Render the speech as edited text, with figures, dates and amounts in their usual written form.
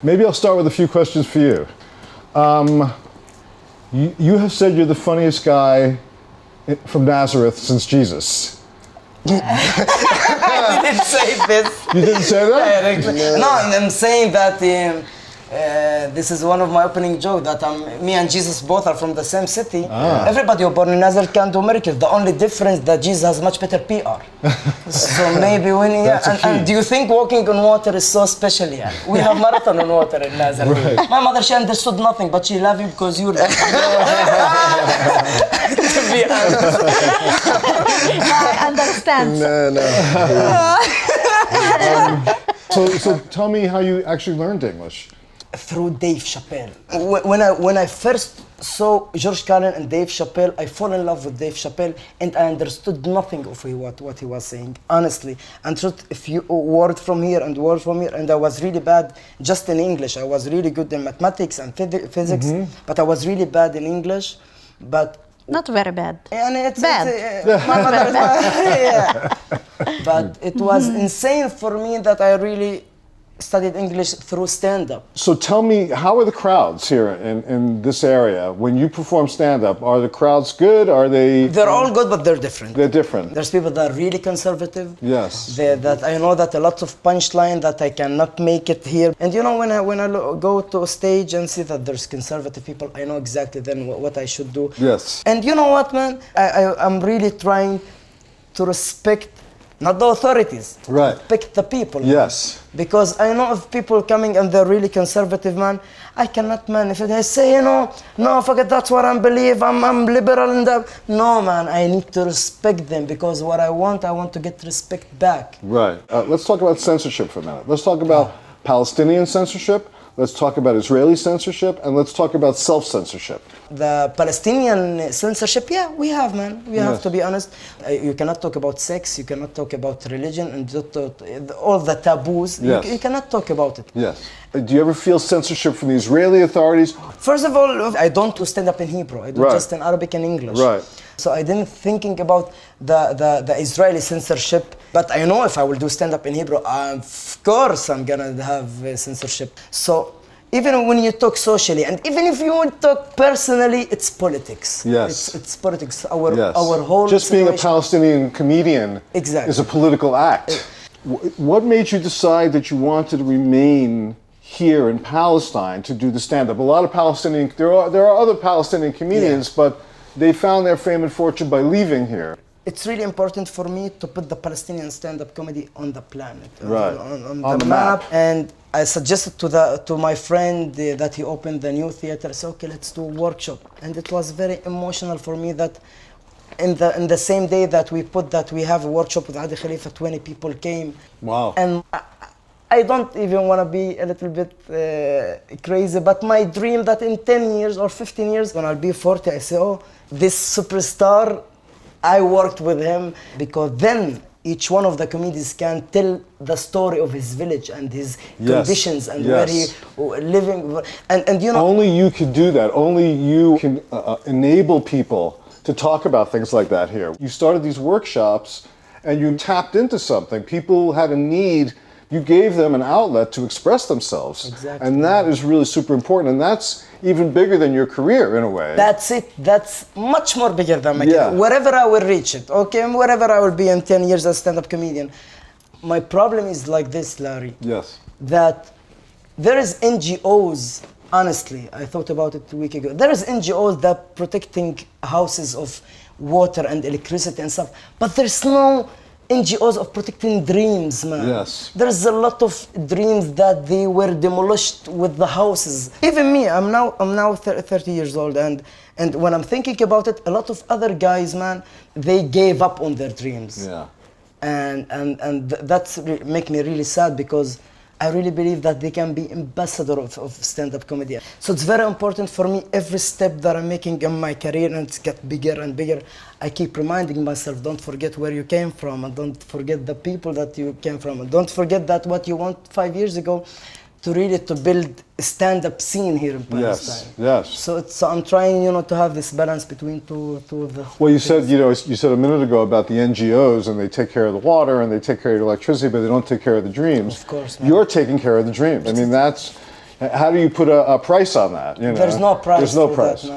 Maybe I'll start with a few questions for you. You have said you're the funniest guy from Nazareth since Jesus. I didn't say this. You didn't say that? No, I'm saying that this is one of my opening jokes, that me and Jesus both are from the same city. Everybody who born in Nazareth can do miracles. The only difference that Jesus has much better PR. So maybe when and do you think walking on water is so special? Yeah, we have marathon on water in Nazareth. Right. My mother, she understood nothing, but she loved you because you're. To be honest. I understand. No. So tell me how you actually learned English. Through Dave Chappelle. When I first saw George Carlin and Dave Chappelle, I fell in love with Dave Chappelle, and I understood nothing of what he was saying, honestly. And truth, a few word from here and word from here, and I was really bad just in English. I was really good in mathematics and physics, but I was really bad in English. But not very bad. And it's bad. Not very bad. Yeah. But it was insane for me that I really studied English through stand-up. So tell me, how are the crowds here in this area? When you perform stand-up, are the crowds good? Are they... They're all good, but they're different. They're different. There's people that are really conservative. Yes. That I know that a lot of punchline that I cannot make it here. And you know, when I go to a stage and see that there's conservative people, I know exactly then what I should do. Yes. And you know what, man? I'm really trying to respect not the authorities. Right. Respect the people. Yes. Because I know of people coming and they're really conservative, man. I cannot, man. If they say, no, forget that's what I believe. I'm liberal and that. No, man. I need to respect them because what I want to get respect back. Right. Let's talk about censorship for a minute. Let's talk about Palestinian censorship. Let's talk about Israeli censorship, and let's talk about self-censorship. The Palestinian censorship, yeah, we have, man. We have, to be honest. You cannot talk about sex, you cannot talk about religion, and all the taboos. Yes. You cannot talk about it. Yes. Do you ever feel censorship from the Israeli authorities? First of all, I don't do stand up in Hebrew. I do just in Arabic and English. Right. So I didn't thinking about the Israeli censorship. But I know if I will do stand up in Hebrew, of course I'm gonna have censorship. So even when you talk socially, and even if you would talk personally, it's politics. Yes. It's politics. Our whole just being a Palestinian comedian is a political act. What made you decide that you wanted to remain here in Palestine to do the stand-up? A lot of Palestinian, there are other Palestinian comedians, but they found their fame and fortune by leaving here. It's really important for me to put the Palestinian stand-up comedy on the planet, on the map. And I suggested to my friend that he opened the new theater. I said, okay, let's do a workshop. And it was very emotional for me that in the same day that we have a workshop with Adi Khalifa, 20 people came. Wow. And I don't even want to be a little bit crazy, but my dream that in 10 years or 15 years, when I'll be 40, I say, oh, this superstar, I worked with him, because then each one of the comedians can tell the story of his village and his conditions and where he living. And you know, only you can do that. Only you can enable people to talk about things like that here. You started these workshops and you tapped into something. People had a need. You gave them an outlet to express themselves. Exactly. And that is really super important. And that's even bigger than your career in a way. That's it. That's much more bigger than my career. Wherever I will reach it, okay? Wherever I will be in 10 years as a stand-up comedian. My problem is like this, Larry. Yes. That there is NGOs, honestly, I thought about it a week ago. There is NGOs that protecting houses of water and electricity and stuff. But there's no NGOs of protecting dreams, man. Yes. There's a lot of dreams that they were demolished with the houses. Even me, I'm now 30 years old, and when I'm thinking about it, a lot of other guys, man, they gave up on their dreams. Yeah. And that's make me really sad, because I really believe that they can be ambassador of stand-up comedy. So it's very important for me, every step that I'm making in my career, and it's get bigger and bigger, I keep reminding myself, don't forget where you came from, and don't forget the people that you came from, and don't forget that what you want 5 years ago, to really to build a stand-up scene here in Palestine. Yes. So I'm trying, to have this balance between two of the. Well, you said, you said a minute ago about the NGOs, and they take care of the water and they take care of the electricity, but they don't take care of the dreams. Of course, man. You're taking care of the dreams. I mean, that's, How do you put a price on that? You know? There's no price. There's no for price. That, no.